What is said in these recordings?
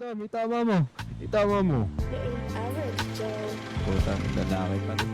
madam, itama mo. Itama mo. You ain't average, Joe. Puta, lalaki pa rin.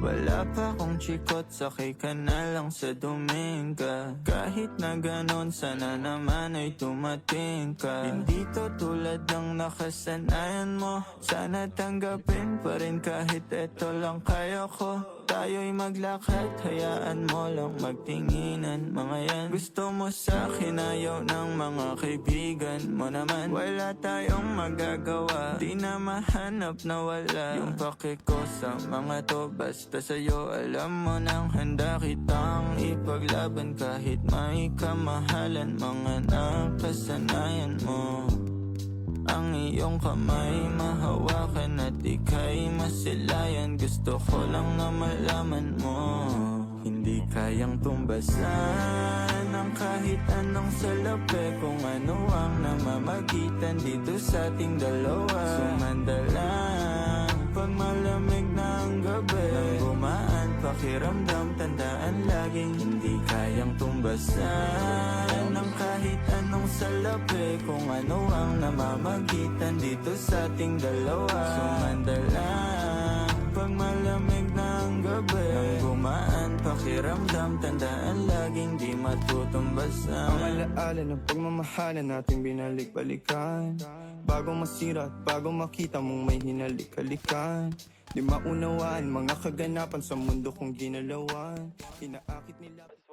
Wala pa akong chikot, sakay ka na lang sa Dominga. Kahit na ganon, sana naman ay tumating ka. Hindi to tulad ng nakasanayan mo, sana tanggapin pa rin kahit eto lang kaya ko. Tayo'y maglakad, hayaan mo lang magtinginan. Mga yan, gusto mo sa'kin, ayaw ng mga kaibigan mo naman. Wala tayong magagawa, di na mahanap na wala yung pake ko sa mga to. Basta sa'yo, alam mo nang handa kitang ipaglaban kahit may kamahalan. Mga nakasanayan mo, ang iyong kamay mahawakan at ika'y masilayan. Gusto ko lang na malaman mo, hindi kayang tumbasan ang kahit anong salapi. Kung ano ang namamagitan dito sa ating dalawa. Sumanda lang pag malamig na ang gabi. Nang gumaan pakiramdam, tandaan laging hindi kayang tumbasan ang kahit anong salapi. Kung ano ang namamagitan dito sa ating dalawa. Sumanda lang pag malamig na ang gabi. Nang gumaan pakiramdam, tandaan laging di matutumbasan. Ang alaala ng pagmamahalan nating binalik-balikan. Bagong masira at bagong makita mong may hinalik-halikan. Di maunawaan mga kaganapan sa mundo kong ginalawan. Inaakit nila